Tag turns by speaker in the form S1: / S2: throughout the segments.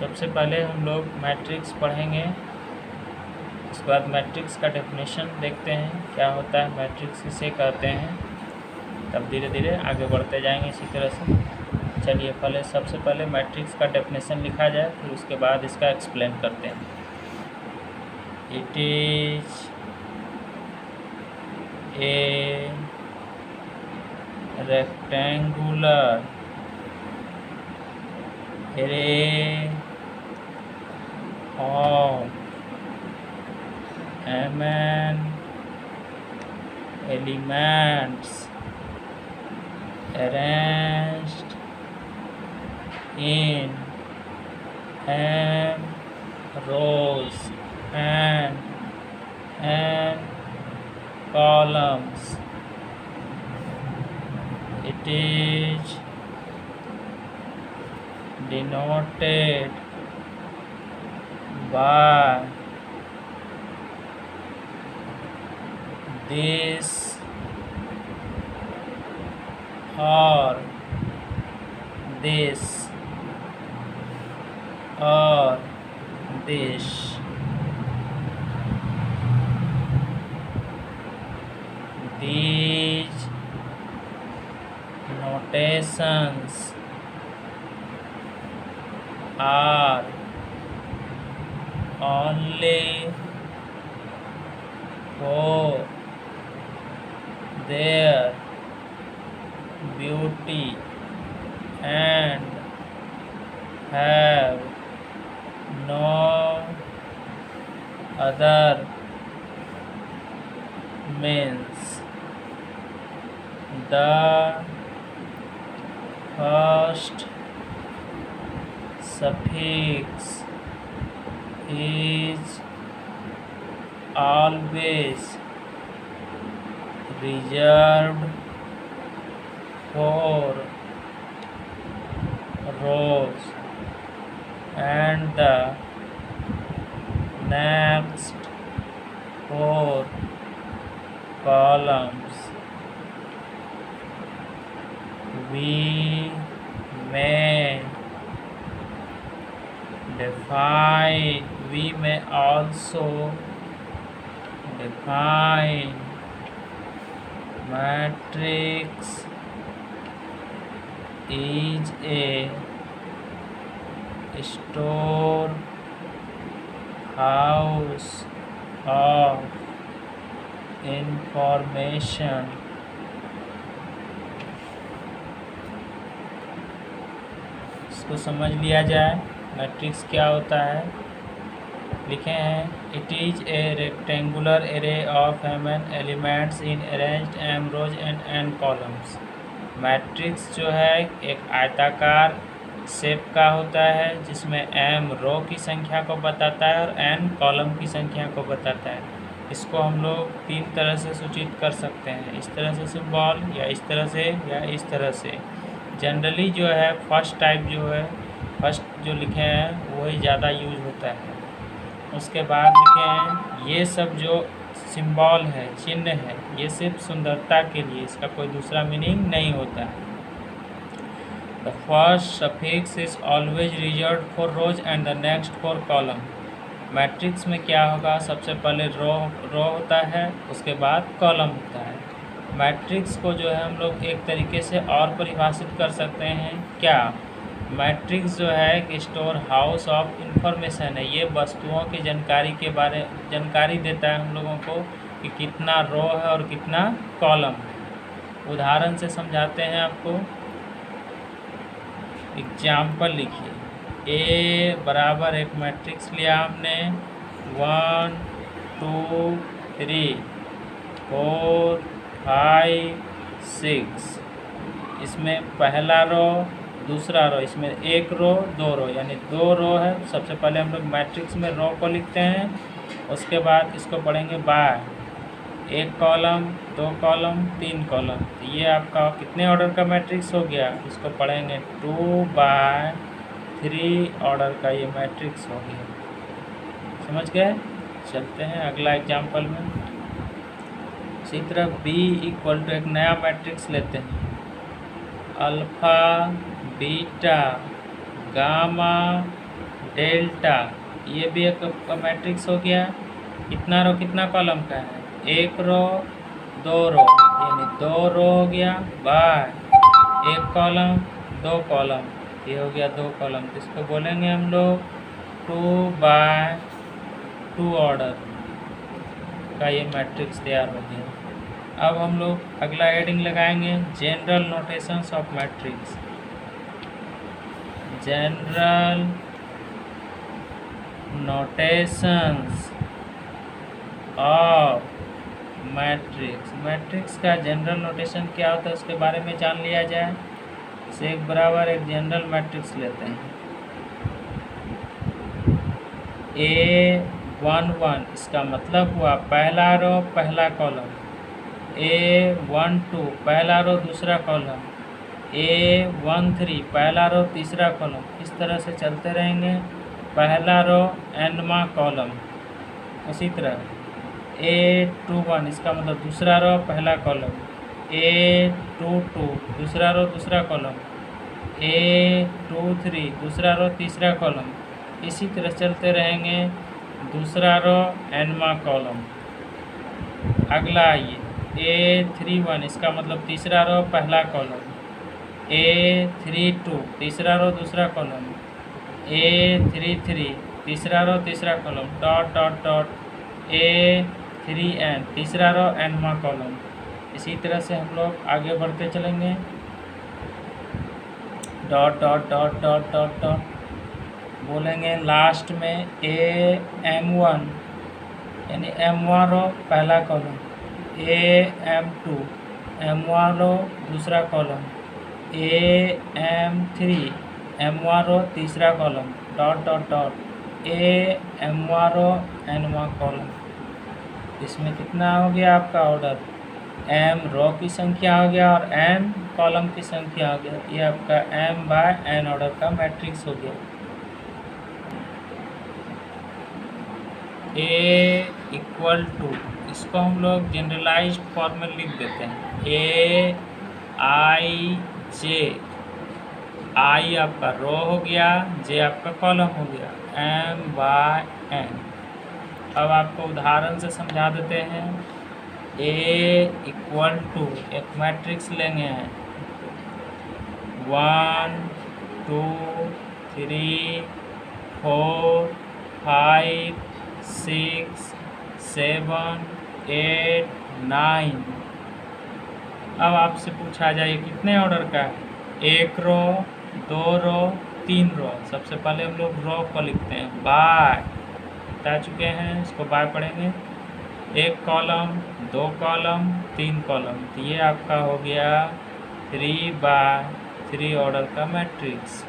S1: सबसे पहले हम लोग मैट्रिक्स पढ़ेंगे, उसके बाद मैट्रिक्स का डेफिनेशन देखते हैं क्या होता है, मैट्रिक्स किसे कहते हैं, तब धीरे धीरे आगे बढ़ते जाएंगे इसी तरह से। चलिए सबसे पहले मैट्रिक्स का डेफिनेशन लिखा जाए, फिर उसके बाद इसका एक्सप्लेन करते हैं। It is a rectangular array of mn elements arranged in m rows and n columns. It is denoted by this or this or this. These notations are only for their beauty and have no other means. The first suffix is always reserved for rows and the next for columns. We may also define matrix is a storehouse of information. इसको समझ लिया जाए matrix क्या होता है। लिखे हैं, it is a rectangular array of mn elements in arranged m rows and n columns. Matrix जो है एक आयताकार शेप का होता है जिसमें m रो की संख्या को बताता है और n कॉलम की संख्या को बताता है। इसको हम लोग तीन तरह से सूचित कर सकते हैं, इस तरह से सिंबल, या इस तरह से, या इस तरह से। जनरली जो है फर्स्ट टाइप जो है, फर्स्ट जो लिखे हैं वही ज़्यादा यूज होता है। उसके बाद लिखे हैं, ये सब जो सिंबल है, चिन्ह है, ये सिर्फ सुंदरता के लिए, इसका कोई दूसरा मीनिंग नहीं होता है। The first suffix is always reserved for rows and the next for column. Matrix में क्या होगा, सबसे पहले रो होता है, उसके बाद कॉलम होता है। मैट्रिक्स को जो है हम लोग एक तरीके से और परिभाषित कर सकते हैं। क्या, मैट्रिक्स जो है एक स्टोर हाउस ऑफ इंफॉर्मेशन है। ये वस्तुओं की जानकारी देता है हम लोगों को कि कितना रो है और कितना कॉलम है। उदाहरण से समझाते हैं आपको। एग्जाम्पल लिखिए, ए बराबर एक मैट्रिक्स लिया हमने, 1 2 3 4 5 6। इसमें पहला रो, दूसरा रो, इसमें एक रो, दो रो, यानी दो रो है। सबसे पहले हम लोग मैट्रिक्स में रो को लिखते हैं, उसके बाद इसको पढ़ेंगे बाय, एक कॉलम, दो कॉलम, तीन कॉलम। तो ये आपका कितने ऑर्डर का मैट्रिक्स हो गया, इसको पढ़ेंगे 2/3 ऑर्डर का ये मैट्रिक्स हो गया। समझ गए? चलते हैं अगला एग्जाम्पल में। इसी तरह B = एक नया मैट्रिक्स लेते हैं, अल्फ़ा बीटा गामा डेल्टा, ये भी एक मैट्रिक्स हो गया। कितना रो कितना कॉलम का है, एक रो दो रो, यानी दो रो हो गया बाय एक कॉलम दो कॉलम, ये हो गया दो कॉलम। तो इसको बोलेंगे हम लोग 2x2 ऑर्डर का ये मैट्रिक्स तैयार हो गया। अब हम लोग अगला हेडिंग लगाएंगे general notations of matrix. General notations of matrix. Matrix का जनरल नोटेशन क्या होता है उसके बारे में जान लिया जाए। इसे एक बराबर एक जनरल मैट्रिक्स लेते हैं। A11 इसका मतलब हुआ पहला रो पहला कॉलम, A12 पहला रो दूसरा कॉलम, A13 पहला रो तीसरा कॉलम। इस तरह से चलते रहेंगे, पहला रो एनवा कॉलम। उसी तरह A21 इसका मतलब दूसरा रो पहला कॉलम, A22 दूसरा रो दूसरा कॉलम, A23 दूसरा रो तीसरा कॉलम। इसी तरह चलते रहेंगे, दूसरा रो एनवा कॉलम। अगला आइए A31 इसका मतलब तीसरा रो पहला कॉलम, A32 तीसरा रो दूसरा कॉलम, A33 तीसरा रो तीसरा column, dot dot dot A3n तीसरा रो एनवा कॉलम। इसी तरह से हम लोग आगे बढ़ते चलेंगे, dot dot dot dot dot dot बोलेंगे लास्ट में AM1 यानी M1 रो पहला कॉलम, AM2 M1 रो दूसरा कॉलम, AM3 M1 रो तीसरा column, dot dot dot AM1 रो एनवा कॉलम। इसमें कितना हो गया आपका ऑर्डर, M रो की संख्या हो गया और N कॉलम की संख्या हो गया। ये आपका M/N ऑर्डर का मैट्रिक्स हो गया। A=, इसको हम लोग जनरलाइज्ड फॉर्म में लिख देते हैं, AIJ। I आपका रो हो गया, J आपका कॉलम हो गया, M/N। अब आपको उदाहरण से समझा देते हैं। A = एक मैट्रिक्स लेंगे, 1 2 3 4 5 6 7 8 9। अब आपसे पूछा जाए कितने ऑर्डर का है, एक रो दो रो तीन रो। सबसे पहले हम लोग रो को लिखते हैं, बाय बता चुके हैं, इसको बाय पढ़ेंगे, एक कॉलम दो कॉलम तीन कॉलम। तो ये आपका हो गया 3/3 ऑर्डर का मैट्रिक्स।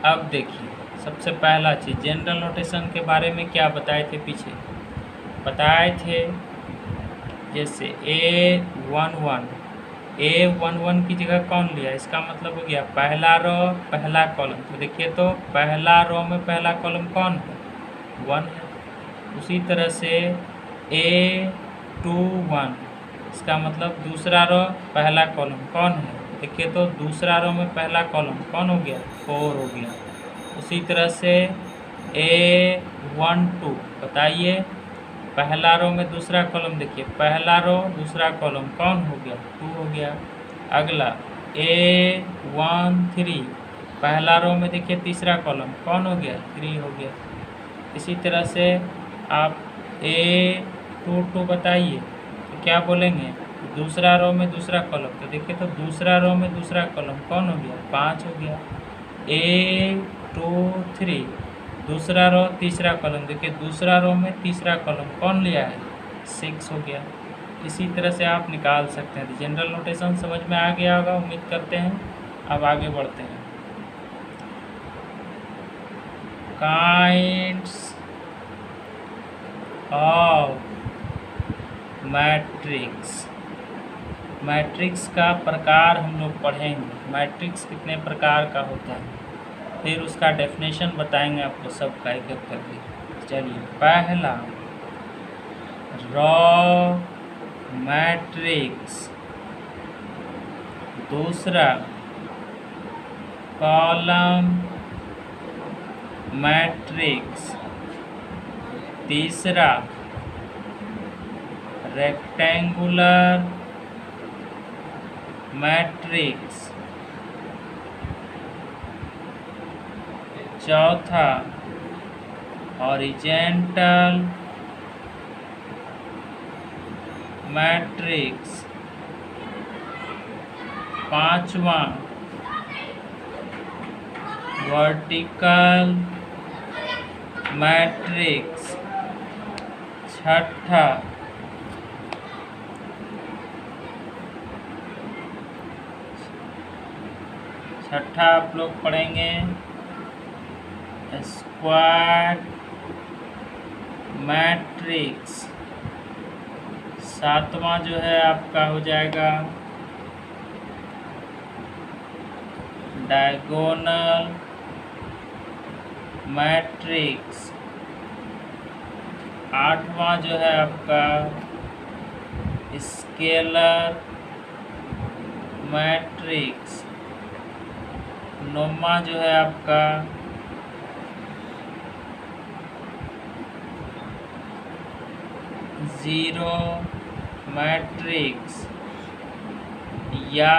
S1: अब देखिए सबसे पहला चीज़ जनरल नोटेशन के बारे में क्या बताए थे, पीछे बताए थे। जैसे A11 की जगह कौन लिया, इसका मतलब हो गया पहला रो पहला कॉलम। तो देखिए तो पहला रो में पहला कॉलम कौन है, 1 है। उसी तरह से A21 इसका मतलब दूसरा रो पहला कॉलम कौन है, देखिए तो दूसरा रो में पहला कॉलम कौन हो गया, 4 हो गया। उसी तरह से A12 बताइए, पहला रो में दूसरा कॉलम, देखिए पहला रो दूसरा कॉलम कौन हो गया, 2 हो गया। अगला A13 पहला रो में देखिए तीसरा कॉलम कौन हो गया, 3 हो गया। इसी तरह से आप A22 बताइए, तो क्या बोलेंगे, दूसरा रो में दूसरा कॉलम, तो देखिए तो दूसरा रो में दूसरा कॉलम कौन हो गया, 5 हो गया। A23 दूसरा रो तीसरा कॉलम, देखिए दूसरा रो में तीसरा कॉलम कौन लिया है, 6 हो गया। इसी तरह से आप निकाल सकते हैं। तो जनरल नोटेशन समझ में आ गया होगा, उम्मीद करते हैं। अब आगे बढ़ते हैं, काइंड्स ऑफ मैट्रिक्स। मैट्रिक्स का प्रकार हम लोग पढ़ेंगे, मैट्रिक्स कितने प्रकार का होता है, फिर उसका डेफिनेशन बताएंगे आपको सबका एक एक करके। चलिए, पहला रॉ मैट्रिक्स, दूसरा कॉलम मैट्रिक्स। तीसरा रेक्टेंगुलर मैट्रिक्स। चौथा हॉरिजॉन्टल मैट्रिक्स। पांचवा वर्टिकल मैट्रिक्स। छठा आप लोग पढ़ेंगे स्क्वायर मैट्रिक्स। सातवां जो है आपका हो जाएगा डायगोनल मैट्रिक्स। आठवां जो है आपका स्केलर मैट्रिक्स। नौवां जो है आपका जीरो मैट्रिक्स, या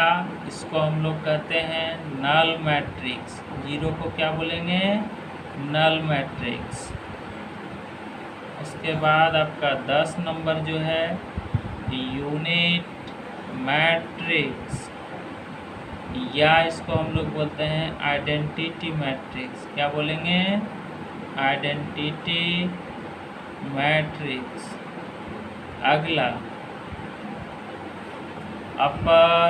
S1: इसको हम लोग कहते हैं नल मैट्रिक्स। जीरो को क्या बोलेंगे? Null matrix. उसके बाद आपका 10 नंबर जो है यूनिट मैट्रिक्स, या इसको हम लोग बोलते हैं आइडेंटिटी मैट्रिक्स। क्या बोलेंगे? Identity matrix. अगला अपर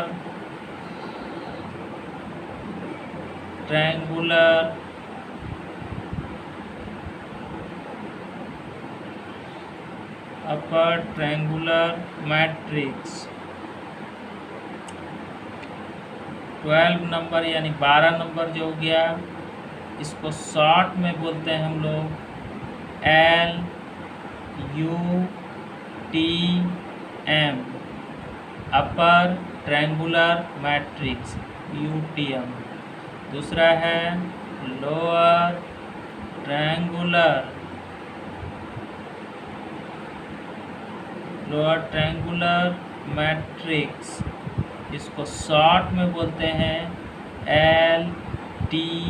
S1: ट्रायंगुलर मैट्रिक्स। 12 नंबर यानी 12 नंबर जो हो गया, इसको शॉर्ट में बोलते हैं हम लोग LUTM, upper triangular matrix, UTM। दूसरा है लोअर ट्रायंगुलर मैट्रिक्स, इसको शॉर्ट में बोलते हैं LTM।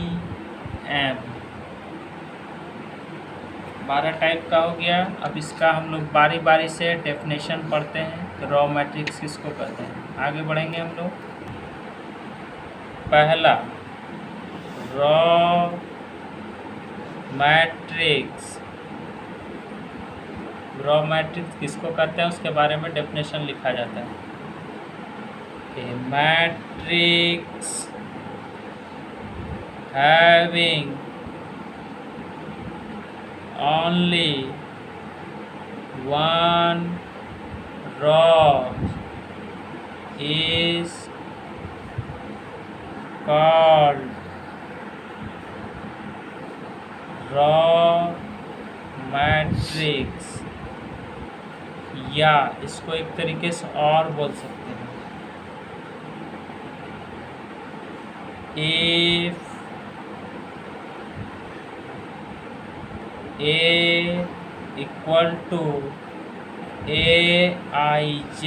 S1: 12 टाइप का हो गया। अब इसका हम लोग बारी बारी से डेफिनेशन पढ़ते हैं कि रॉ मैट्रिक्स किसको कहते हैं। आगे बढ़ेंगे हम लोग। पहला रॉ मैट्रिक्स किसको कहते हैं उसके बारे में डेफिनेशन लिखा जाता है। A matrix having only one row is called raw matrix, या इसको एक तरीके से और बोल सकते हैं, if A equal to Aij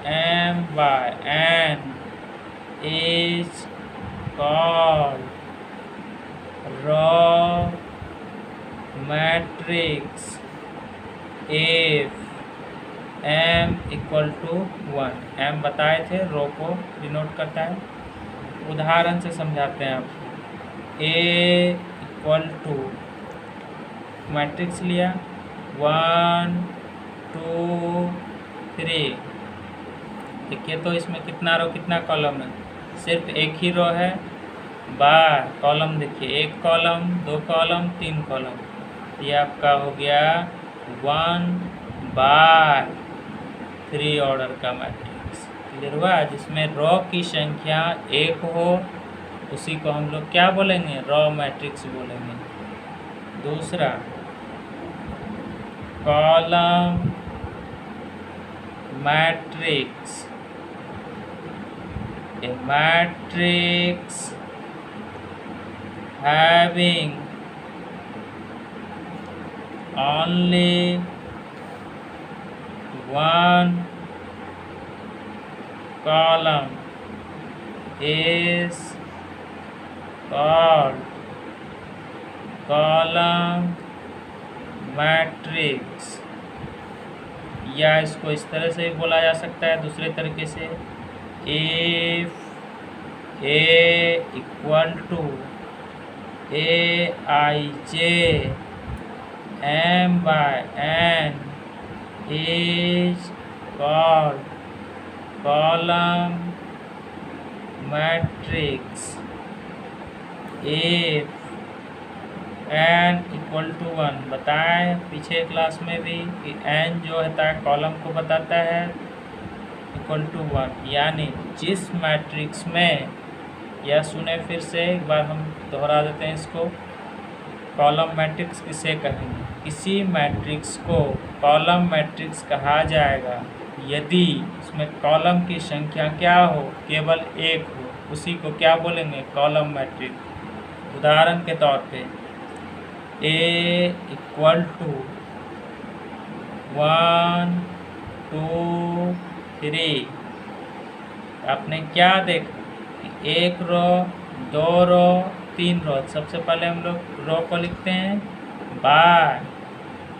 S1: M by N is called raw matrix if M equal to 1। M बताए थे, रो को डिनोट करता है। उदाहरण से समझाते हैं आपको। A इक्वल टू मैट्रिक्स लिया 1 2 3। देखिए तो इसमें कितना रो कितना कॉलम है? सिर्फ एक ही रो है। बार कॉलम देखिए, एक कॉलम, 2 कॉलम, 3 कॉलम। ये आपका हो गया 1 बाय 3 ऑर्डर का मैट्रिक्स। क्लियर हुआ? जिसमें रो की संख्या 1 हो उसी को हम लोग क्या बोलेंगे? रॉ मैट्रिक्स बोलेंगे। दूसरा column matrix. A matrix having only one column is called column matrix, या इसको इस तरह से भी बोला जा सकता है दूसरे तरीके से, if A equal to Aij m by n is called column matrix if n equal to 1। बताएं पीछे क्लास में भी कि n जो होता है कॉलम को बताता है इक्वल टू 1, यानी जिस मैट्रिक्स में, या सुने फिर से एक बार हम दोहरा देते हैं इसको, कॉलम मैट्रिक्स किसे कहेंगे? किसी मैट्रिक्स को कॉलम मैट्रिक्स कहा जाएगा यदि उसमें कॉलम की संख्या क्या हो, केवल एक हो, उसी को क्या बोलेंगे? Column matrix. उदाहरण के तौर पे A इक्वल टू 1 2 3, आपने क्या देखा? एक रो, दो रो, तीन रो। सबसे पहले हम लोग रो को लिखते हैं बाय,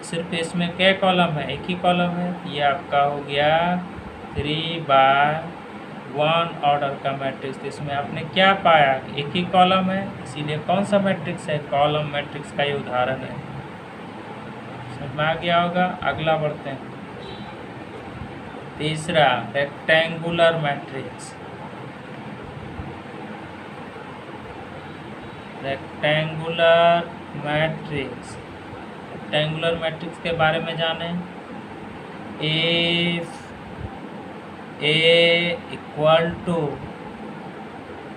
S1: सिर्फ इसमें क्या कॉलम है? एक ही कॉलम है। ये आपका हो गया 3/1 ऑर्डर का मैट्रिक्स। तो इसमें आपने क्या पाया? एक ही कॉलम है, इसीलिए कौन सा मैट्रिक्स है? कॉलम मैट्रिक्स का ये उदाहरण है। समझ में आ गया होगा। अगला बढ़ते हैं, तीसरा rectangular matrix. Rectangular matrix, rectangular matrix के बारे में जाने। If A equal to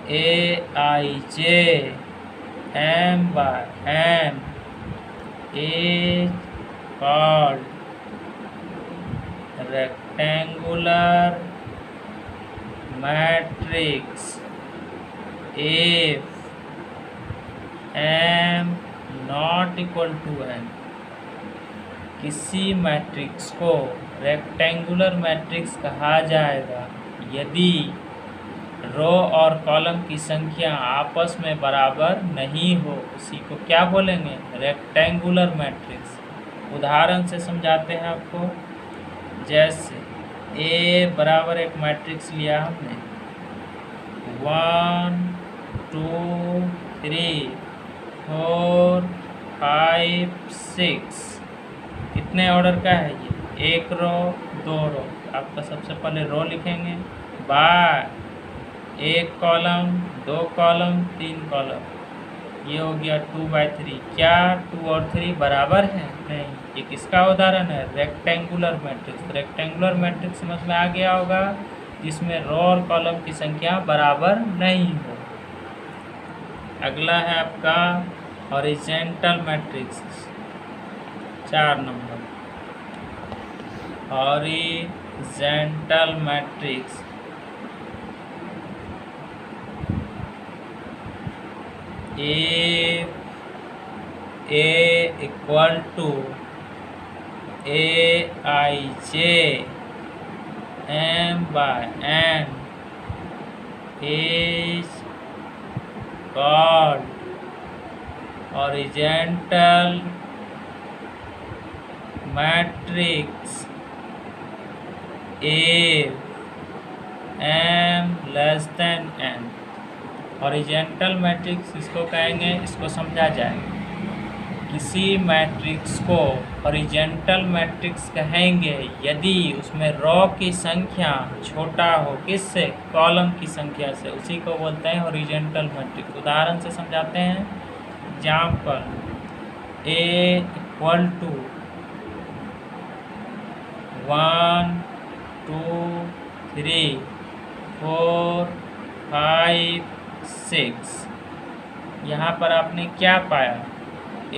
S1: Aij m by n is called rectangular matrix if m not equal to n। किसी मैट्रिक्स को रेक्टेंगुलर मैट्रिक्स कहा जाएगा यदि रो और कॉलम की संख्या आपस में बराबर नहीं हो, उसी को क्या बोलेंगे? Rectangular matrix. उदाहरण से समझाते हैं आपको। जैसे A बराबर एक मैट्रिक्स लिया हमने 1 2 3 4 5 6, कितने ऑर्डर का है ये? एक रो, दो रो। आपका सबसे पहले रो लिखेंगे बाय, एक कॉलम, दो कॉलम, तीन कॉलम। ये हो गया 2/3। क्या 2 और 3 बराबर है? नहीं। ये किसका उदाहरण है? Rectangular matrix. रेक्टेंगुलर मैट्रिक्स समझ में आ गया होगा, जिसमें रो और कॉलम की संख्या बराबर नहीं हो। अगला है आपका horizontal matrix, 4 number. Horizontal matrix if A equal to Aij m by n is called horizontal matrix if m less than n। Horizontal matrix इसको कहेंगे, इसको समझा जाए। किसी मैट्रिक्स को हॉरिजॉन्टल मैट्रिक्स कहेंगे यदि उसमें रो की संख्या छोटा हो, किससे? कॉलम की संख्या से, उसी को बोलते हैं हॉरिजॉन्टल मैट्रिक्स। उदाहरण से समझाते हैं। Example A equal to 1 2 3 4 5 6। यहाँ पर आपने क्या पाया?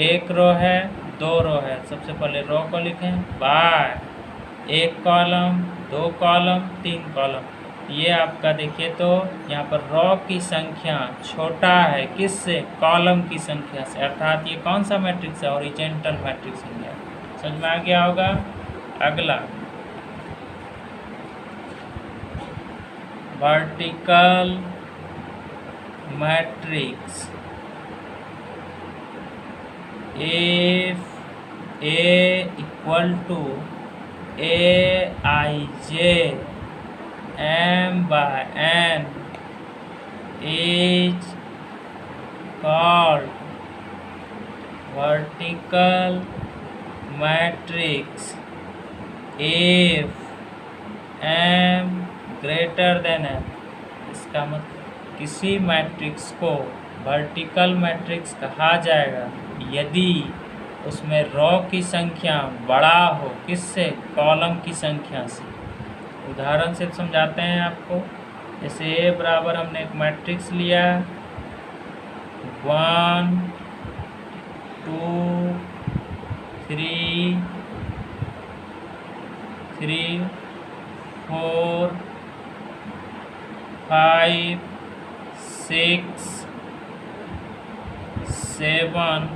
S1: एक रो है, दो रो है। सबसे पहले रो को लिखें बाय, एक कॉलम, दो कॉलम, तीन कॉलम। ये आपका देखिए तो यहाँ पर रो की संख्या छोटा है, किससे? कॉलम की संख्या से। अर्थात ये कौन सा मैट्रिक्स है? हॉरिजॉन्टल मैट्रिक्स हो गया। समझ में आ गया होगा। अगला vertical matrix. If A equal to Aij M by N is called vertical matrix if M greater than N। इसका मतलब किसी मैट्रिक्स को वर्टिकल मैट्रिक्स कहा जाएगा यदि उसमें रो की संख्या बड़ा हो किससे, कॉलम की संख्या से। उदाहरण से समझाते हैं आपको। जैसे ए बराबर हमने एक मैट्रिक्स लिया 1 2 3 3 4 5 6 7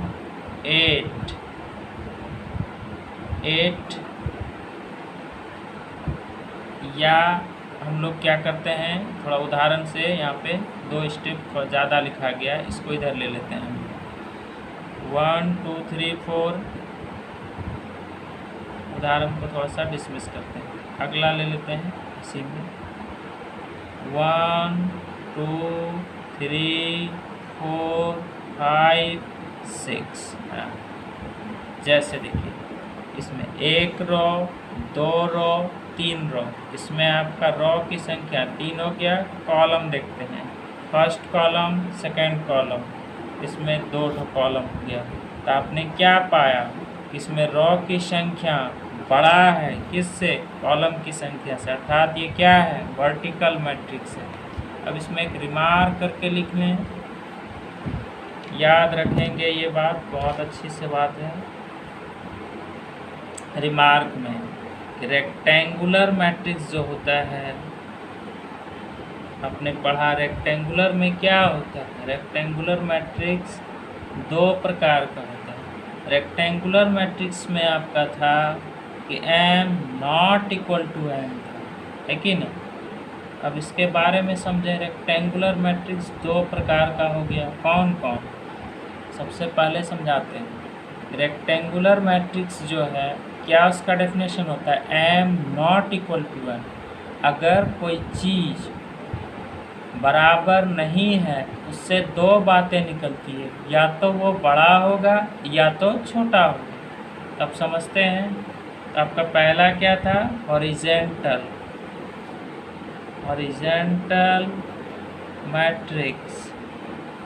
S1: 8 या हम लोग क्या करते हैं, थोड़ा उदाहरण से यहाँ पे 2 स्टेप ज़्यादा लिखा गया है, इसको इधर ले लेते हैं। 1 2 3 4 उदाहरण को थोड़ा सा डिसमिस करते हैं। अगला ले लेते हैं इसी में 1 2 3 4 5 6। जैसे देखिए इसमें 1 रो 2 रो 3 रो, इसमें आपका रो की संख्या 3 हो गया। कॉलम देखते हैं, फर्स्ट कॉलम सेकंड कॉलम, इसमें 2 कॉलम हो गया। तो आपने क्या पाया, इसमें रो की संख्या बड़ा है किससे, कॉलम की संख्या से, अर्थात ये क्या है, वर्टिकल मैट्रिक्स है। अब इसमें एक रिमार्क करके लिख लें, याद रखेंगे ये बात, बहुत अच्छी से बात है। रिमार्क में रेक्टेंगुलर मैट्रिक्स जो होता है, आपने पढ़ा रेक्टेंगुलर में क्या होता है। रेक्टेंगुलर मैट्रिक्स 2 प्रकार का होता है। रेक्टेंगुलर मैट्रिक्स में आपका था कि m not equal to n था, है कि नहीं। अब इसके बारे में समझें। रेक्टेंगुलर मैट्रिक्स 2 प्रकार का हो गया, कौन कौन। सबसे पहले समझाते हैं। रेक्टेंगुलर मैट्रिक्स जो है क्या उसका डेफिनेशन होता है, m not equal to n। अगर कोई चीज़ बराबर नहीं है उससे 2 बातें निकलती है, या तो वो बड़ा होगा या तो छोटा होगा। अब समझते हैं। तो आपका पहला क्या था, हॉरिजेंटल मैट्रिक्स।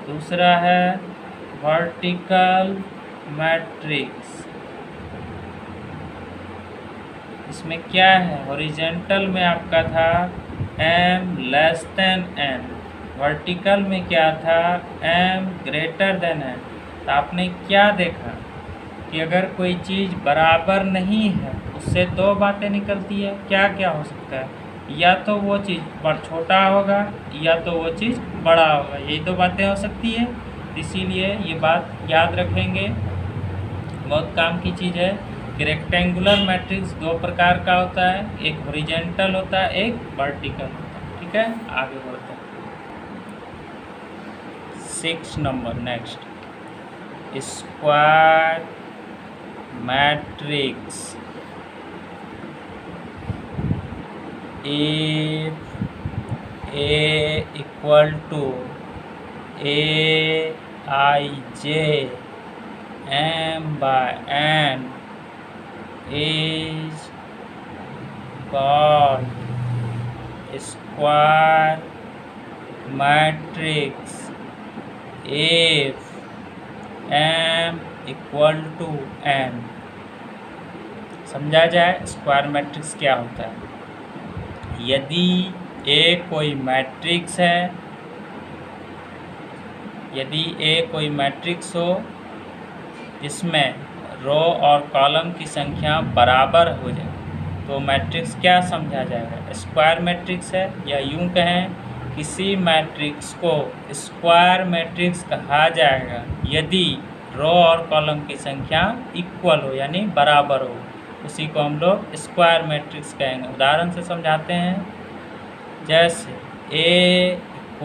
S1: दूसरा है वर्टिकल मैट्रिक्स। इसमें क्या है, हॉरिजेंटल में आपका था m less than n, vertical में क्या था, m ग्रेटर देन n। तो आपने क्या देखा कि अगर कोई चीज़ बराबर नहीं है उससे 2 बातें निकलती है। क्या क्या हो सकता है, या तो वो चीज़ छोटा होगा या तो वो चीज़ बड़ा होगा, यही 2 बातें हो सकती है। इसीलिए ये बात याद रखेंगे, बहुत काम की चीज़ है कि रेक्टेंगुलर मैट्रिक्स 2 प्रकार का होता है, एक हॉरिजेंटल होता है, एक वर्टिकल होता है। ठीक है, आगे बढ़ते हैं। 6 number next, square matrix. If A equal to Aij M by N is called square matrix if M equal to N। समझा जाए स्क्वायर मैट्रिक्स क्या होता है। यदि A कोई मैट्रिक्स है, यदि A कोई मैट्रिक्स हो जिसमें रो और कॉलम की संख्या बराबर हो जाए तो मैट्रिक्स क्या समझा जाएगा, स्क्वायर मैट्रिक्स है। या यूं कहें किसी मैट्रिक्स को स्क्वायर मैट्रिक्स कहा जाएगा यदि रो और कॉलम की संख्या इक्वल हो यानी बराबर हो, उसी को हम लोग स्क्वायर मैट्रिक्स कहेंगे। उदाहरण से समझाते हैं, जैसे A =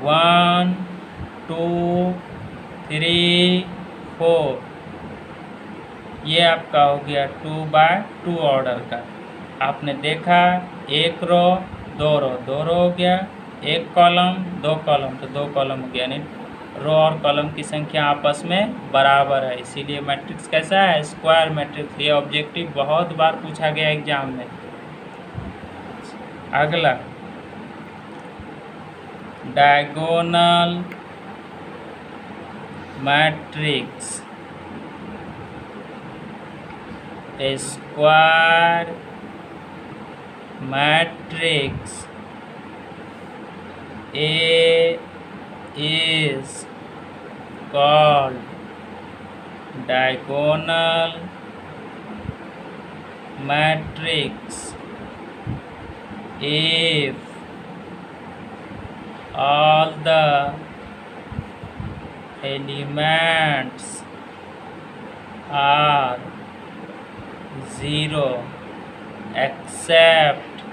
S1: 1 2 3 4, ये आपका हो गया 2x2 ऑर्डर का। आपने देखा एक रो दो रो हो गया, एक कॉलम दो कॉलम तो दो कॉलम हो गया, यानी रो और कॉलम की संख्या आपस में बराबर है, इसीलिए मैट्रिक्स कैसा है? Square matrix. ये ऑब्जेक्टिव बहुत बार पूछा गया एग्जाम में। अगला diagonal matrix. Square matrix A is called diagonal matrix if all the elements are 0 except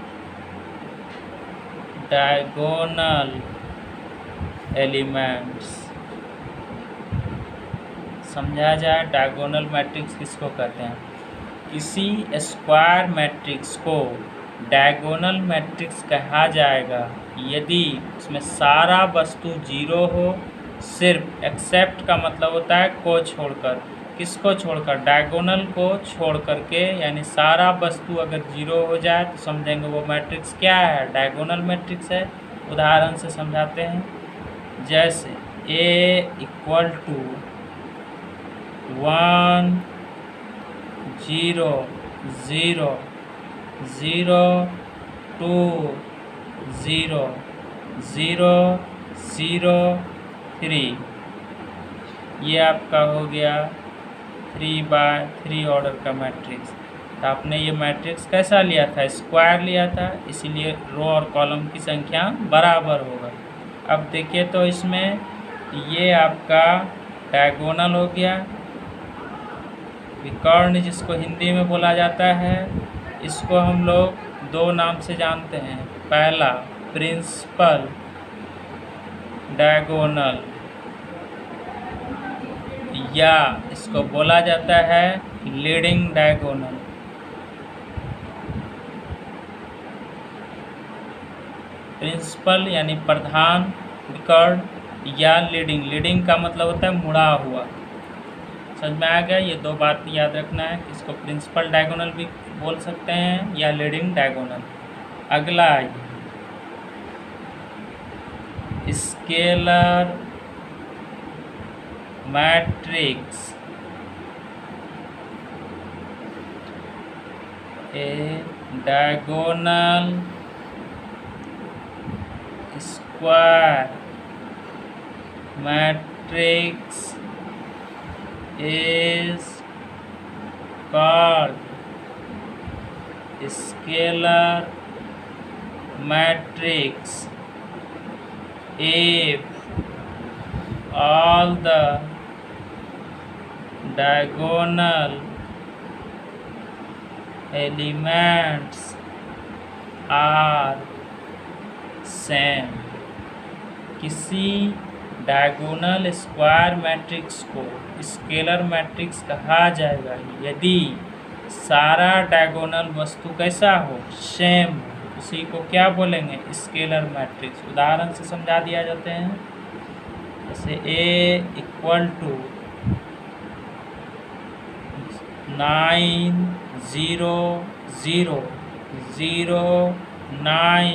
S1: diagonal elements. समझा जाए डायगोनल मैट्रिक्स किसको कहते हैं? किसी स्क्वायर मैट्रिक्स को डायगोनल मैट्रिक्स कहा जाएगा यदि उसमें सारा वस्तु 0 हो, सिर्फ एक्सेप्ट का मतलब होता है को छोड़कर। किसको छोड़कर? डायगोनल को छोड़ करके, यानी सारा वस्तु अगर 0 हो जाए तो समझेंगे वो मैट्रिक्स क्या है? डायगोनल मैट्रिक्स है। उदाहरण से समझाते हैं, जैसे A = 1 0 0 0 2 0 0 0 3, ये आपका हो गया 3x3 ऑर्डर का मैट्रिक्स। तो आपने ये मैट्रिक्स कैसा लिया था? स्क्वायर लिया था, इसीलिए रो और कॉलम की संख्या बराबर होगा। अब देखिए तो इसमें ये आपका डायगोनल हो गया। विकर्ण जिसको हिंदी में बोला जाता है, इसको हम लोग दो नाम से जानते हैं। पहला प्रिंसिपल डायगोनल, या इसको बोला जाता है लीडिंग डायगोनल। प्रिंसिपल यानी प्रधान विकर्ण, या लीडिंग का मतलब होता है मुड़ा हुआ। समझ में आ गया? ये दो बात याद रखना है, इसको प्रिंसिपल डायगोनल भी बोल सकते हैं या लीडिंग डायगोनल। अगला scalar matrix. A diagonal square matrix is called scalar matrix if all the diagonal elements are same। किसी डायगोनल स्क्वायर मैट्रिक्स को स्केलर मैट्रिक्स कहा जाएगा यदि सारा डायगोनल वस्तु कैसा हो? सेम। उसी को क्या बोलेंगे? Scalar matrix. उदाहरण से समझा दिया जाते हैं, जैसे A = 9 0 0 0 9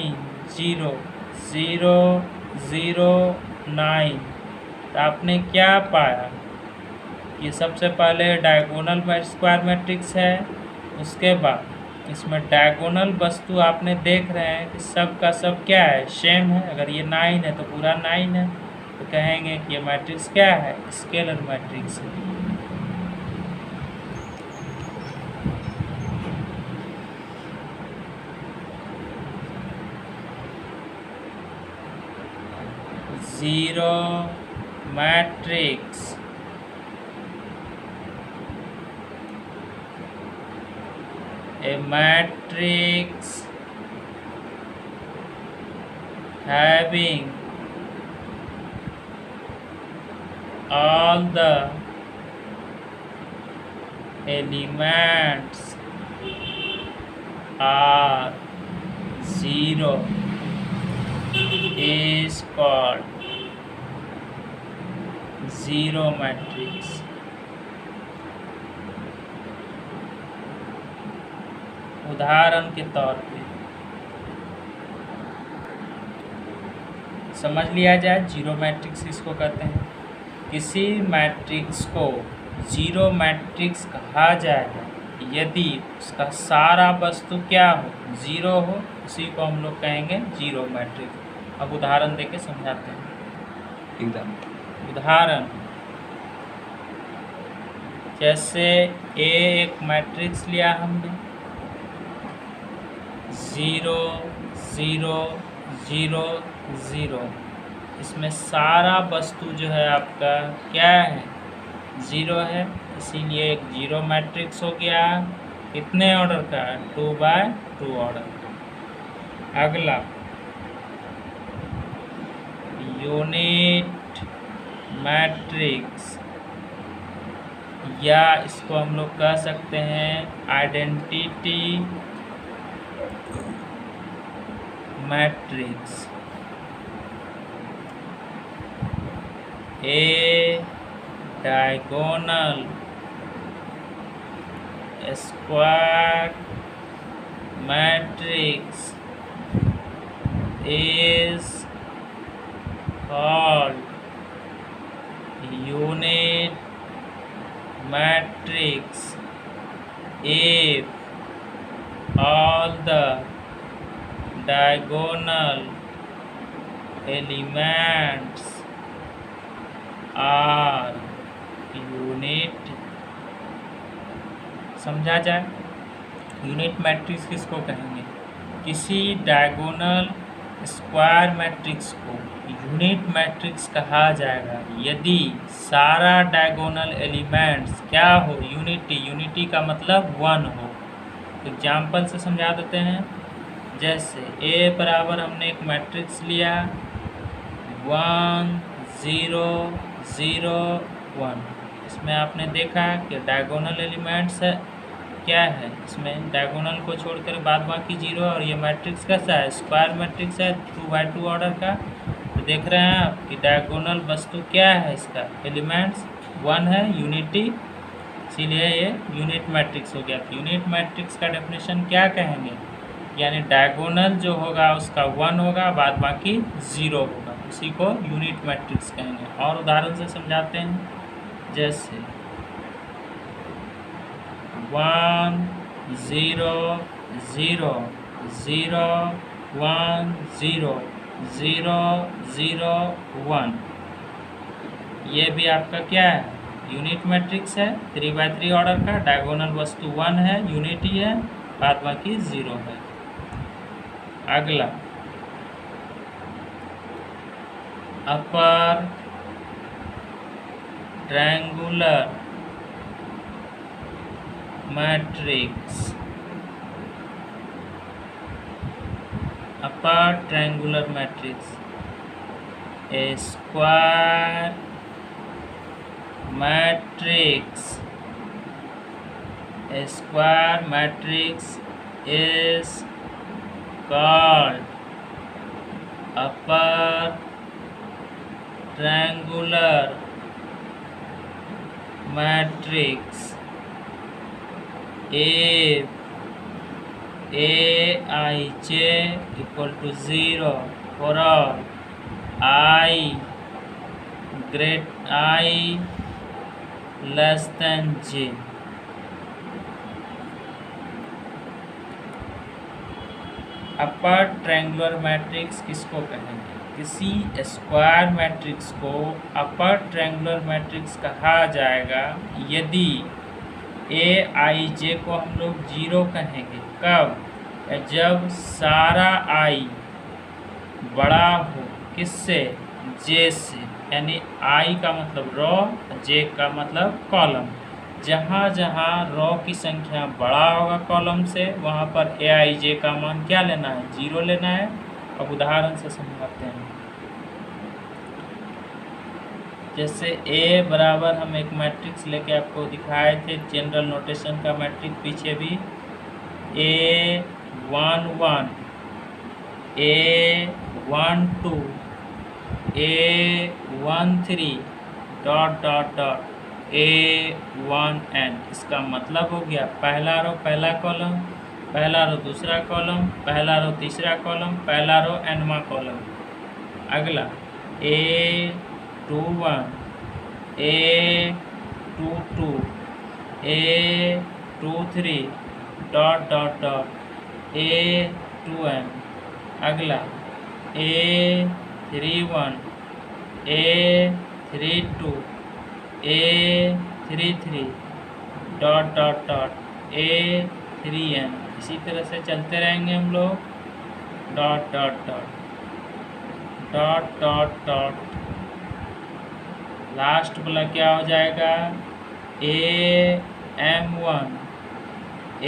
S1: 0 0 0 9। तो आपने क्या पाया? ये सबसे पहले डायगोनल स्क्वायर मैट्रिक्स है, उसके बाद इसमें डायगोनल वस्तु आपने देख रहे हैं कि सब का सब क्या है? सेम है। अगर ये 9 है तो पूरा 9 है, तो कहेंगे कि ये मैट्रिक्स क्या है? स्केलर मैट्रिक्स है। matrix having all the elements are zero is called zero matrix. उदाहरण के तौर पे समझ लिया जाए, जीरो मैट्रिक्स किसको कहते हैं। किसी मैट्रिक्स को जीरो मैट्रिक्स कहा जाएगा यदि उसका सारा वस्तु क्या हो, जीरो हो, उसी को हम लोग कहेंगे जीरो मैट्रिक्स। अब उदाहरण देके समझाते हैं।
S2: एकदम
S1: उदाहरण जैसे ए एक मैट्रिक्स लिया हमने, 0 0 0 0, इसमें सारा वस्तु जो है आपका क्या है, ज़ीरो है, इसीलिए एक जीरो मैट्रिक्स हो गया। कितने ऑर्डर का, 2x2 ऑर्डर का। अगला यूनिट मैट्रिक्स, या इसको हम लोग कह सकते हैं identity matrix. A diagonal square matrix is called unit matrix if all the diagonal elements are unit। समझा जाए, यूनिट मैट्रिक्स किसको कहेंगे, किसी डायगोनल स्क्वायर मैट्रिक्स को यूनिट मैट्रिक्स कहा जाएगा यदि सारा डायगोनल एलिमेंट्स क्या हो, यूनिटी का मतलब 1 हो। एग्जाम्पल से समझा देते हैं। जैसे ए बराबर हमने एक मैट्रिक्स लिया 1 0 0 1, इसमें आपने देखा कि डायगोनल एलिमेंट्स है क्या है, इसमें डायगोनल को छोड़कर बाद बाकी जीरो, और ये मैट्रिक्स कैसा है, स्क्वायर मैट्रिक्स है 2x2 ऑर्डर का। तो देख रहे हैं आप कि डायगोनल वस्तु क्या है, इसका एलिमेंट्स 1 है, यूनिटी, इसीलिए ये यूनिट मैट्रिक्स हो गया। तो यूनिट मैट्रिक्स का डेफिनेशन क्या कहेंगे, यानी डायगोनल जो होगा उसका 1 होगा, बाद बाकी 0 होगा, उसी को यूनिट मैट्रिक्स कहेंगे। और उदाहरण से समझाते हैं। जैसे 1 0 0 0 1 0 0 0 1, ये भी आपका क्या है, यूनिट मैट्रिक्स है, 3x3 ऑर्डर का, डायगोनल वस्तु 1 है, यूनिटी है, बाद बाकी 0 है। अगला upper triangular matrix, upper triangular matrix a square matrix, a square matrix is called upper triangular matrix if Aij equal to 0 for all I less than j। Upper triangular matrix किसको कहेंगे, किसी square matrix को upper triangular matrix कहा जाएगा यदि Aij को हम लोग 0 कहेंगे। कब, जब सारा i बड़ा हो किससे, j से, यानी आई का मतलब रो, जे का मतलब कॉलम। जहाँ जहाँ रो की संख्या बड़ा होगा कॉलम से, वहाँ पर ए आई जे का मान क्या लेना है, 0 लेना है। अब उदाहरण से समझाते हैं। जैसे ए बराबर हम एक मैट्रिक्स लेके आपको दिखाए थे, जनरल नोटेशन का मैट्रिक्स, पीछे भी A11, A12, A13 dot dot dot A1n। इसका मतलब हो गया पहला रो पहला कॉलम, पहला रो दूसरा कॉलम, पहला रो तीसरा कॉलम, पहला रो nवां कॉलम। अगला A21, A22, A23 dot dot dot A2n। अगला A31, A32, A33 dot dot dot A3n। इसी तरह से चलते रहेंगे हम लोग, dot dot dot dot dot dot. Last वाला क्या हो जाएगा, AM1,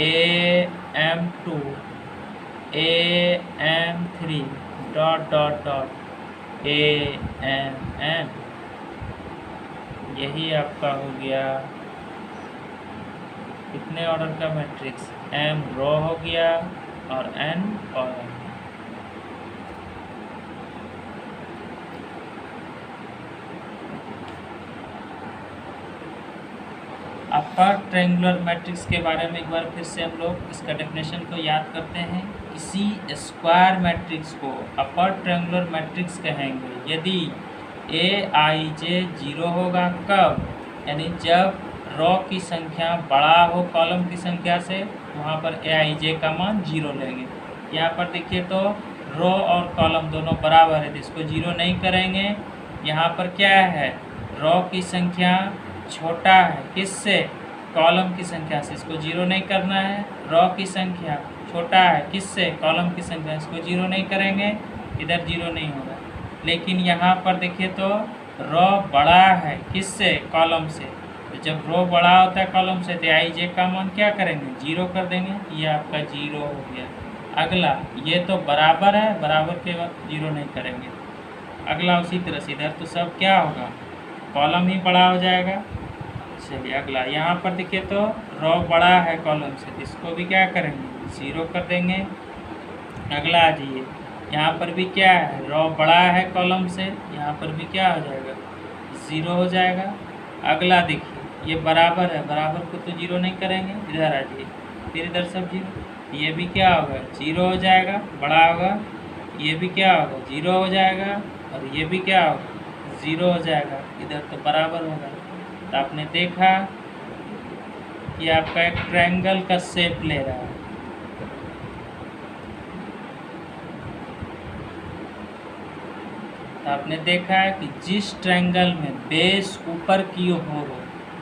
S1: AM2, AM3 dot dot dot AMN। यही आपका हो गया कितने ऑर्डर का मैट्रिक्स, M रो हो गया और N column. Upper triangular matrix के बारे में एक बार फिर से हम लोग इसका डेफिनेशन को याद करते हैं। इसी स्क्वायर मैट्रिक्स को अपर ट्रायंगुलर मैट्रिक्स कहेंगे यदि Aij 0 होगा। कब, यानी जब रो की संख्या बड़ा हो कॉलम की संख्या से, वहाँ पर Aij का मान 0 लेंगे। यहाँ पर देखिए तो रो और कॉलम दोनों बराबर है, तो इसको 0 नहीं करेंगे। यहाँ पर क्या है, रो की संख्या छोटा है किससे, कॉलम की संख्या से, इसको 0 नहीं करना है। रो की संख्या छोटा है किससे, कॉलम की संख्या, इसको 0 नहीं करेंगे, इधर 0 नहीं होगा। लेकिन यहाँ पर देखिए तो रो बड़ा है किससे, कॉलम से। तो जब रो बड़ा होता है कॉलम से, तो आई जे का मान क्या करेंगे, 0 कर देंगे। ये आपका 0 हो गया। अगला ये तो बराबर है, बराबर के बाद 0 नहीं करेंगे। अगला उसी तरह से इधर तो सब क्या होगा, कॉलम ही बड़ा हो जाएगा। चलिए अगला यहाँ पर देखिए तो रो बड़ा है कॉलम से, इसको भी क्या करेंगे, 0 कर देंगे। अगला आ जाइए, यहाँ पर भी क्या है, रो बड़ा है कॉलम से, यहाँ पर भी क्या हो जाएगा, 0 हो जाएगा। अगला देखिए ये बराबर है, बराबर को तो 0 नहीं करेंगे, इधर आ जाइए, फिर इधर सब 0, ये भी क्या होगा, 0 हो जाएगा, बड़ा होगा। ये भी क्या होगा, 0 हो जाएगा, और ये भी क्या होगा, 0 हो जाएगा। इधर तो बराबर होगा। तो आपने देखा कि आपका एक ट्रायंगल का शेप ले रहा है। तो आपने देखा है कि जिस ट्रायंगल में बेस ऊपर की ओर हो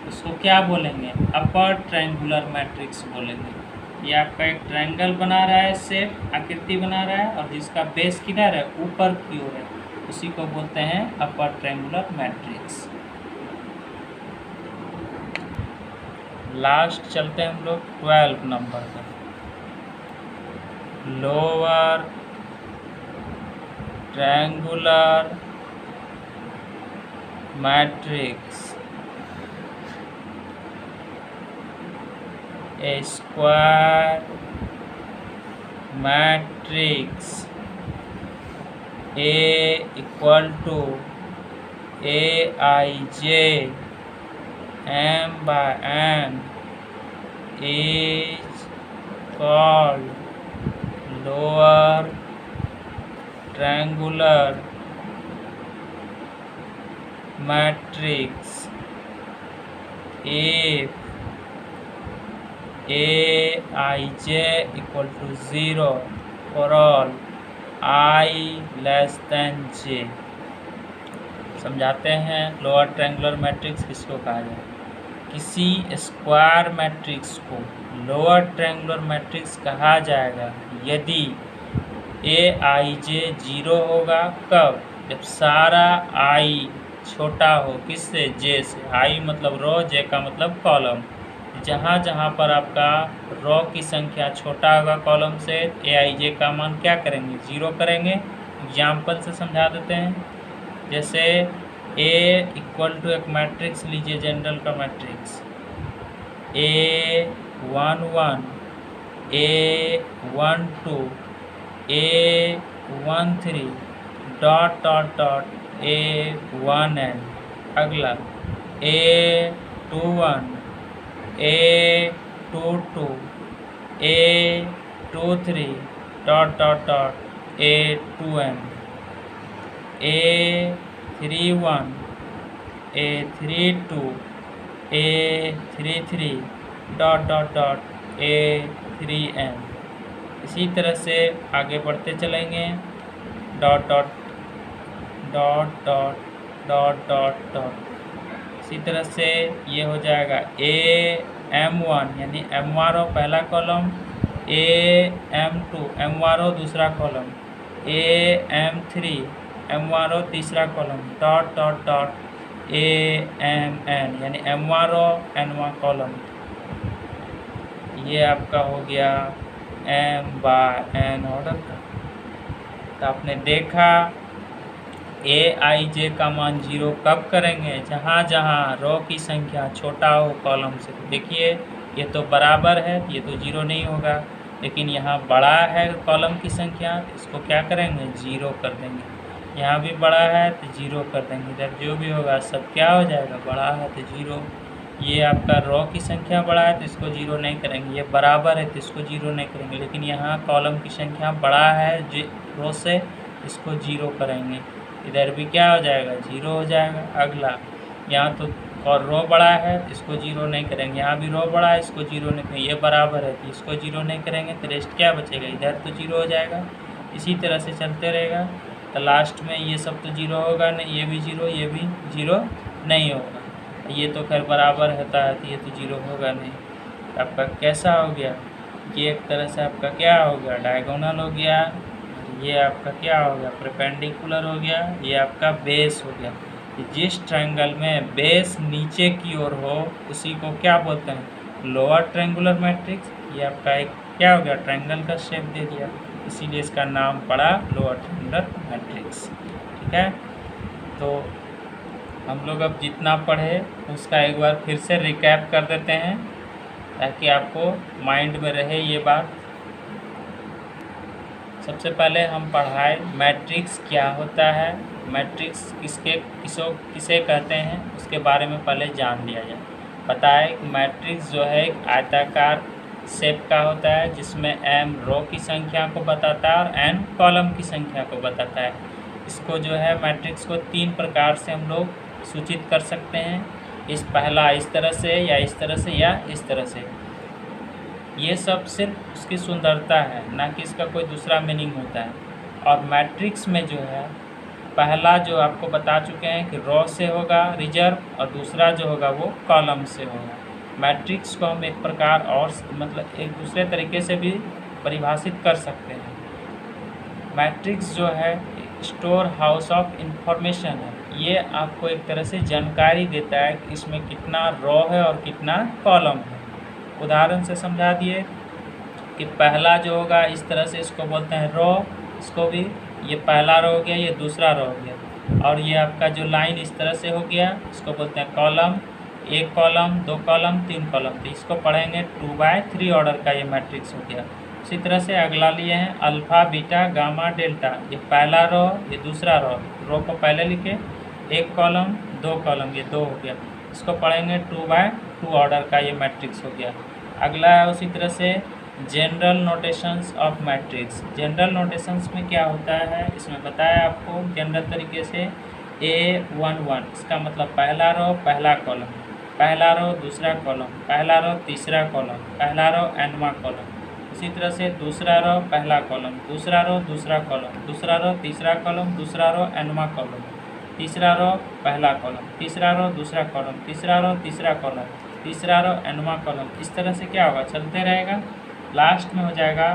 S1: उसको क्या बोलेंगे, अपर ट्रायंगुलर मैट्रिक्स बोलेंगे। ये आपका एक ट्रायंगल बना रहा है, शेप आकृति बना रहा है, और जिसका बेस किधर है, ऊपर की ओर है, उसी को बोलते हैं अपर ट्रायंगुलर मैट्रिक्स। लास्ट चलते हैं हम लोग 12 नंबर पर, lower triangular matrix. A square matrix A equal to Aij M/n is called lower triangular matrix if Aij equal to 0 for all I less than j। समझाते हैं, lower triangular matrix किसको कहा जाए, किसी स्क्वायर मैट्रिक्स को lower triangular matrix कहा जाएगा यदि Aij 0 होगा। कब, जब सारा i छोटा हो, किससे? जे से। आई मतलब रो, जे का मतलब कॉलम। जहाँ जहाँ पर आपका रो की संख्या छोटा होगा कॉलम से, ए आई जे का मान क्या करेंगे? 0 करेंगे। एग्जाम्पल से समझा देते हैं। जैसे ए इक्वल टू एक मैट्रिक्स लीजिए, जनरल का matrix A11, A12, A13 dot dot dot A1n। अगला A21, A22, A23 dot dot dot A2n, A31, A32, A33 dot dot dot A3n। इसी तरह से आगे बढ़ते चलेंगे, dot dot dot dot dot dot dot. इसी तरह से ये हो जाएगा AM1 यानी M1 रो पहला कॉलम, AM2 M1 रो दूसरा कॉलम, AM3 M1 रो तीसरा column, dot dot dot AMN यानी M1 रो N1 कॉलम। ये आपका हो गया M/N ऑर्डर का। तो आपने देखा AIJ का मान 0 कब करेंगे? जहाँ जहाँ रो की संख्या छोटा हो कॉलम से। तो देखिए ये तो बराबर है, ये तो 0 नहीं होगा, लेकिन यहाँ बड़ा है कॉलम की संख्या, इसको क्या करेंगे? 0 कर देंगे। यहाँ भी बड़ा है तो 0 कर देंगे। इधर जो भी होगा सब क्या हो जाएगा? बड़ा है तो 0। ये आपका रो की संख्या बड़ा है तो इसको 0 नहीं करेंगे, ये बराबर है तो इसको 0 नहीं करेंगे, लेकिन यहाँ कॉलम की संख्या बड़ा है रो से, इसको 0 करेंगे। इधर भी क्या हो जाएगा? 0 हो जाएगा। अगला यहाँ तो और रो बड़ा है तो इसको 0 नहीं करेंगे, यहाँ भी रो बड़ा है, इसको 0 नहीं करेंगे, ये बराबर है तो इसको 0 नहीं करेंगे, तो रेस्ट क्या बचेगा? इधर तो 0 हो जाएगा। इसी तरह से चलते रहेगा तो लास्ट में ये सब तो 0 होगा नहीं, ये भी 0, ये भी 0 नहीं होगा। ये तो खैर बराबर होता है तो ये तो 0 होगा नहीं। आपका कैसा हो गया? ये एक तरह से आपका क्या हो गया? डायगोनल हो गया। ये आपका क्या हो गया? परपेंडिकुलर हो गया। ये आपका बेस हो गया। जिस ट्रायंगल में बेस नीचे की ओर हो उसी को क्या बोलते हैं? Lower triangular matrix. ये आपका एक क्या हो गया? ट्रायंगल का शेप दे दिया, इसीलिए इसका नाम पड़ा लोअर ट्रायंगुलर मैट्रिक्स। ठीक है, तो हम लोग अब जितना पढ़े उसका एक बार फिर से रिकैप कर देते हैं ताकि आपको माइंड में रहे ये बात। सबसे पहले हम पढ़ाए मैट्रिक्स क्या होता है, मैट्रिक्स किसे कहते हैं, उसके बारे में पहले जान लिया जाए। पता है कि मैट्रिक्स जो है एक आयताकार शेप का होता है जिसमें m रो की संख्या को बताता है और n कॉलम की संख्या को बताता है। इसको जो है मैट्रिक्स को 3 प्रकार से हम लोग सूचित कर सकते हैं। पहला इस तरह से या इस तरह से या इस तरह से। ये सब सिर्फ उसकी सुंदरता है, ना कि इसका कोई दूसरा मीनिंग होता है। और मैट्रिक्स में जो है पहला जो आपको बता चुके हैं कि रो से होगा रिजर्व और दूसरा जो होगा वो कॉलम से होगा। मैट्रिक्स को हम एक प्रकार और मतलब एक दूसरे तरीके से भी परिभाषित कर सकते हैं। मैट्रिक्स जो है स्टोर हाउस ऑफ इंफॉर्मेशन है। ये आपको एक तरह से जानकारी देता है कि इसमें कितना रो है और कितना कॉलम है। उदाहरण से समझा दिए कि पहला जो होगा इस तरह से, इसको बोलते हैं रो, इसको भी ये पहला रो हो गया, ये दूसरा रो हो गया। और ये आपका जो लाइन इस तरह से हो गया इसको बोलते हैं कॉलम, 1 कॉलम, 2 कॉलम, 3 कॉलम। तो इसको पढ़ेंगे 2/3 ऑर्डर का ये मैट्रिक्स हो गया। इसी तरह से अगला लिए हैं अल्फ़ा, बीटा, गामा, डेल्टा। ये पहला रो, ये दूसरा रो को पहले लिखे, 1 कॉलम, 2 कॉलम, ये 2 हो गया। इसको पढ़ेंगे 2/2 ऑर्डर का ये मैट्रिक्स हो गया। अगला है उसी तरह से general notations of matrix. General notations में क्या होता है, इसमें बताया आपको जनरल तरीके से A11, इसका मतलब पहला रो पहला कॉलम, पहला रो दूसरा कॉलम, पहला रो तीसरा कॉलम, पहला रो nवां कॉलम। इसी तरह से दूसरा रो पहला कॉलम, दूसरा रो दूसरा कॉलम, दूसरा रो तीसरा कॉलम, दूसरा रो nवां कॉलम, तीसरा रो पहला कॉलम, तीसरा रो दूसरा कॉलम, तीसरा रो तीसरा कॉलम, तीसरा रो nवां कॉलम। इस तरह से क्या होगा? चलते रहेगा। लास्ट में हो जाएगा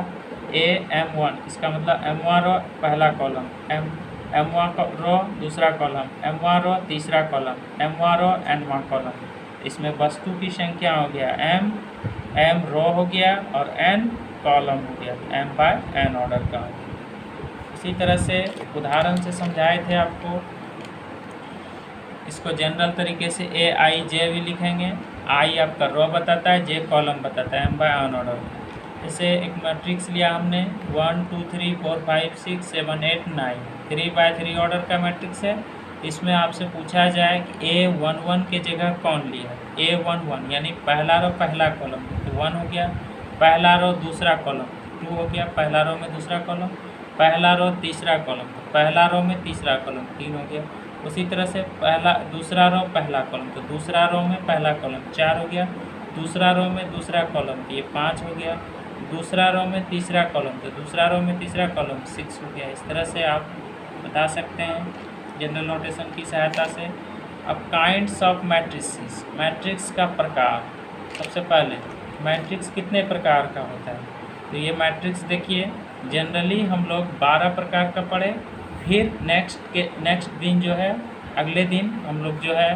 S1: AM1, इसका मतलब m1 रो पहला कॉलम, m1 रो दूसरा कॉलम, m1 रो तीसरा कॉलम, m1 रो n1 कॉलम। इसमें वस्तु की संख्या हो गया m रो हो गया और n कॉलम हो गया, m/n ऑर्डर का। इसी तरह से उदाहरण से समझाए थे आपको। इसको जनरल तरीके से A-I-J भी लिखेंगे। I आपका रो बताता है, J कॉलम बताता है, m/n ऑर्डर। जैसे एक मैट्रिक्स लिया हमने 1 2 3 4 5 6 7 8 9 3x3 ऑर्डर का मैट्रिक्स है। इसमें आपसे पूछा जाए कि A11 के जगह कौन लिया है। A11 यानी पहला रो पहला कॉलम तो 1 हो गया, पहला रो दूसरा कॉलम 2 हो गया, पहला रो में दूसरा कॉलम, पहला रो तीसरा कॉलम तो पहला रो में तीसरा कॉलम 3 हो गया। उसी तरह से पहला दूसरा रो पहला कॉलम तो दूसरा रो में पहला कॉलम 4 हो गया, दूसरा रो में दूसरा कॉलम तो ये 5 हो गया, दूसरा रो में तीसरा कॉलम तो दूसरा रो में तीसरा कॉलम 6 हो गया। इस तरह से आप बता सकते हैं जनरल नोटेशन की सहायता से। अब काइंड्स ऑफ मैट्रिसेस, मैट्रिक्स का प्रकार। सबसे पहले मैट्रिक्स कितने प्रकार का होता है, तो ये मैट्रिक्स देखिए जनरली हम लोग 12 प्रकार का पढ़े, फिर नेक्स्ट दिन जो है अगले दिन हम लोग जो है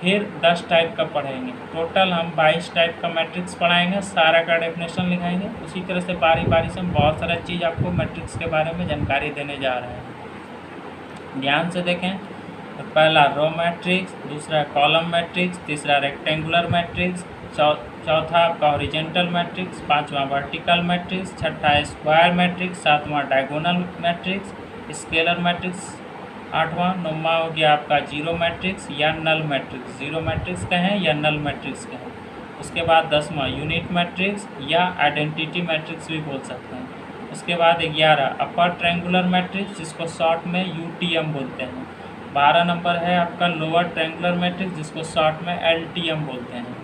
S1: फिर 10 टाइप का पढ़ेंगे। टोटल हम 22 टाइप का मैट्रिक्स पढ़ाएंगे, सारा का डेफिनेशन लिखाएंगे। उसी तरह से बारी बारी से हम बहुत सारा चीज़ आपको मैट्रिक्स के बारे में जानकारी देने जा रहे हैं। ध्यान से देखें तो पहला रो मैट्रिक्स, दूसरा कॉलम मैट्रिक्स, तीसरा रेक्टेंगुलर मैट्रिक्स, चौथा आपका हॉरिजेंटल मैट्रिक्स, पांचवा वर्टिकल मैट्रिक्स, छठा स्क्वायर मैट्रिक्स, सातवां डायगोनल मैट्रिक्स, स्केलर मैट्रिक्स, आठवां, नौवां हो गया आपका जीरो मैट्रिक्स या नल मैट्रिक्स। जीरो मैट्रिक्स कहें या नल मैट्रिक्स कहें। उसके बाद 10वां यूनिट मैट्रिक्स या आइडेंटिटी मैट्रिक्स भी बोल सकते हैं। उसके बाद 11 अपर ट्रायंगुलर मैट्रिक्स जिसको शॉर्ट में UTM बोलते हैं। 12 नंबर है आपका लोअर ट्रायंगुलर मैट्रिक्स जिसको शॉर्ट में LTM बोलते हैं।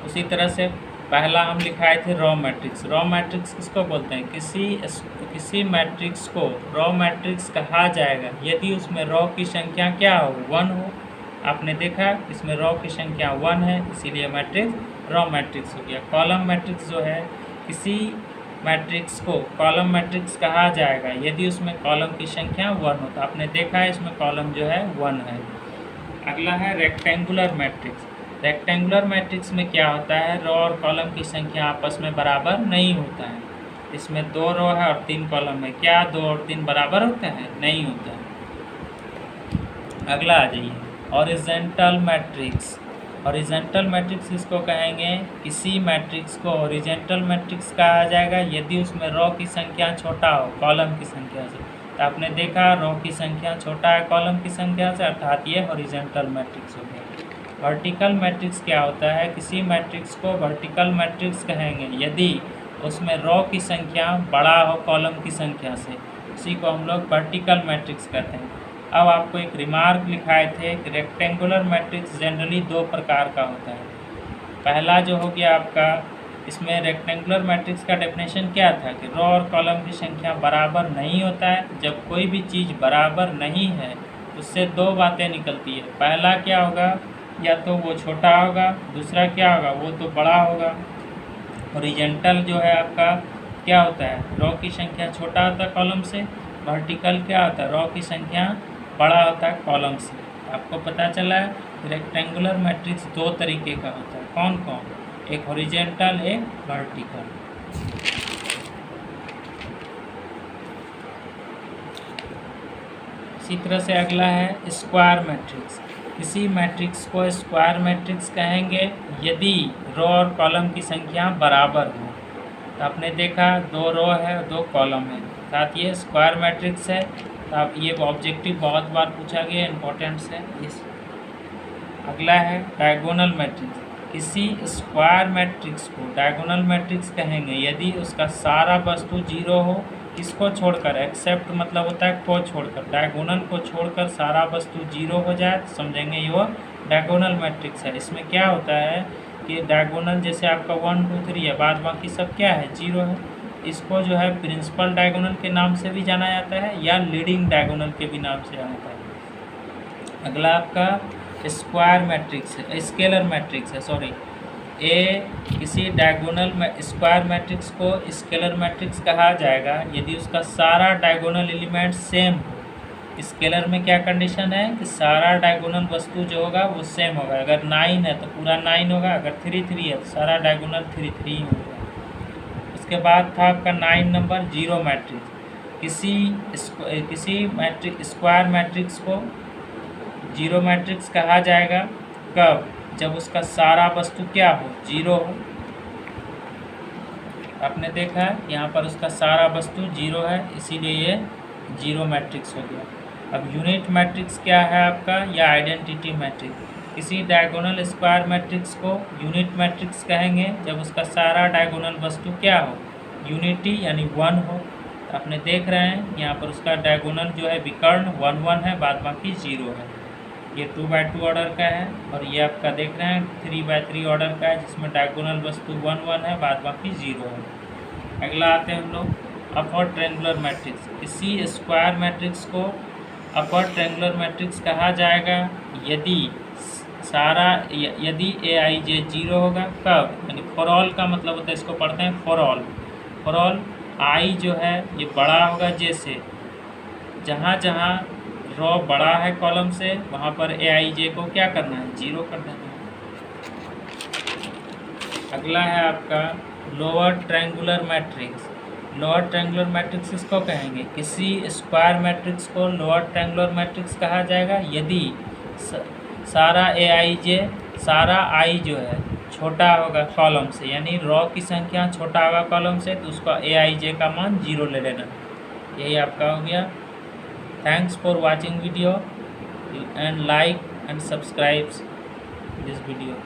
S1: उसी तरह से पहला हम लिखाए थे रॉ मैट्रिक्स। रॉ मैट्रिक्स किसको बोलते हैं, किसी मैट्रिक्स को रॉ मैट्रिक्स कहा जाएगा यदि उसमें रॉ की संख्या क्या हो, 1 हो। आपने देखा इसमें रॉ की संख्या 1 है, इसीलिए मैट्रिक्स रॉ मैट्रिक्स हो गया। कॉलम मैट्रिक्स जो है किसी मैट्रिक्स को कॉलम मैट्रिक्स कहा जाएगा यदि उसमें कॉलम की संख्या 1 हो। तो आपने देखा है इसमें कॉलम जो है 1 है। अगला है रेक्टेंगुलर मैट्रिक्स। रेक्टेंगुलर मैट्रिक्स में क्या होता है, रो और कॉलम की संख्या आपस में बराबर नहीं होता है। इसमें 2 रो है और 3 कॉलम है, क्या 2 और 3 बराबर होते हैं, नहीं होता है। अगला आ जाइए हॉरिजेंटल मैट्रिक्स। हॉरिजेंटल मैट्रिक्स इसको कहेंगे, किसी मैट्रिक्स को हॉरिजेंटल मैट्रिक्स कहा जाएगा यदि उसमें रो की संख्या छोटा हो कॉलम की संख्या से। तो आपने देखा रो की संख्या छोटा है कॉलम की संख्या से, अर्थात ये हॉरिजेंटल मैट्रिक्स हो गया। वर्टिकल मैट्रिक्स क्या होता है, किसी मैट्रिक्स को वर्टिकल मैट्रिक्स कहेंगे यदि उसमें रो की संख्या बड़ा हो कॉलम की संख्या से, इसी को हम लोग वर्टिकल मैट्रिक्स कहते हैं। अब आपको एक रिमार्क लिखाए थे कि रेक्टेंगुलर मैट्रिक्स जनरली 2 प्रकार का होता है। पहला जो हो गया आपका, इसमें रेक्टेंगुलर मैट्रिक्स का डेफिनेशन क्या था कि रो और कॉलम की संख्या बराबर नहीं होता है। जब कोई भी चीज़ बराबर नहीं है उससे 2 बातें निकलती है। पहला क्या होगा, या तो वो छोटा होगा, दूसरा क्या होगा, वो तो बड़ा होगा। हॉरिजेंटल जो है आपका क्या होता है, रो की संख्या छोटा होता है कॉलम से। वर्टिकल क्या होता है, रो की संख्या बड़ा होता है कॉलम से। आपको पता चला है रेक्टेंगुलर मैट्रिक्स 2 तरीके का होता है। कौन कौन, एक हॉरिजेंटल एक वर्टिकल। इसी तरह से अगला है स्क्वायर मैट्रिक्स। किसी मैट्रिक्स को स्क्वायर मैट्रिक्स कहेंगे यदि रो और कॉलम की संख्या बराबर हो। तो आपने देखा 2 रो है 2 कॉलम है, साथ ये स्क्वायर मैट्रिक्स है। तो आप ये ऑब्जेक्टिव बहुत बार पूछा गया, इम्पोर्टेंट्स है इस। अगला है डायगोनल मैट्रिक्स। किसी स्क्वायर मैट्रिक्स को डायगोनल मैट्रिक्स कहेंगे यदि उसका सारा वस्तु 0 हो, किसको छोड़कर, एक्सेप्ट मतलब होता है को छोड़कर, डायगोनल को छोड़कर सारा वस्तु 0 हो जाए तो समझेंगे ये डायगोनल मैट्रिक्स है। इसमें क्या होता है कि डायगोनल जैसे आपका 1 2 3 है, बाद बाकी सब क्या है 0 है। इसको जो है प्रिंसिपल डायगोनल के नाम से भी जाना जाता है या लीडिंग डायगोनल के भी नाम से जाना जाता है। अगला आपका स्क्वायर मैट्रिक्स है, स्केलर मैट्रिक्स है, सॉरी किसी डायगोनल स्क्वायर मैट्रिक्स को स्केलर मैट्रिक्स कहा जाएगा यदि उसका सारा डायगोनल एलिमेंट सेम हो। स्केलर में क्या कंडीशन है कि सारा डायगोनल वस्तु जो होगा वो सेम होगा। अगर 9 है तो पूरा 9 होगा, अगर 3 3 है तो सारा डायगोनल 3 3 होगा। उसके बाद था आपका 9 नंबर जीरो मैट्रिक्स। किसी मैट्रिक्स स्क्वायर मैट्रिक्स को जीरो मैट्रिक्स कहा जाएगा कब? जब उसका सारा वस्तु क्या हो? जीरो हो। आपने देखा है यहाँ पर उसका सारा वस्तु जीरो है, इसीलिए ये जीरो मैट्रिक्स हो गया। अब यूनिट मैट्रिक्स क्या है आपका, या आइडेंटिटी मैट्रिक्स। किसी डायगोनल स्क्वायर मैट्रिक्स को यूनिट मैट्रिक्स कहेंगे जब उसका सारा डायगोनल वस्तु क्या हो? यूनिटी यानी 1 हो। आपने देख रहे हैं यहाँ पर उसका डायगोनल जो है विकर्ण 1 1 है, बाद बाकी 0 है। ये 2x2 ऑर्डर का है और ये आपका देख रहे हैं 3x3 ऑर्डर का है, जिसमें डायगोनल वस्तु 1 1 है, बाद बाकी 0 है। अगला आते हैं हम लोग अपर ट्रायंगुलर मैट्रिक्स। किसी स्क्वायर मैट्रिक्स को अपर ट्रायंगुलर मैट्रिक्स कहा जाएगा यदि AIJ 0 होगा। कब? यानी फॉर ऑल का मतलब होता है, इसको पढ़ते हैं फॉर ऑल आई जो है ये बड़ा होगा जे से। जहाँ जहाँ रो बड़ा है कॉलम से वहाँ पर AIJ को क्या करना है? 0 कर देना है। अगला है आपका lower triangular matrix. Lower triangular matrix किसको कहेंगे? किसी स्क्वायर मैट्रिक्स को लोअर ट्रायंगुलर मैट्रिक्स कहा जाएगा यदि सारा आई जो है छोटा होगा कॉलम से, यानी रो की संख्या छोटा होगा कॉलम से, तो उसका AIJ का मान 0 ले लेना। यही आपका हो गया। Thanks for watching video and like and subscribe this video.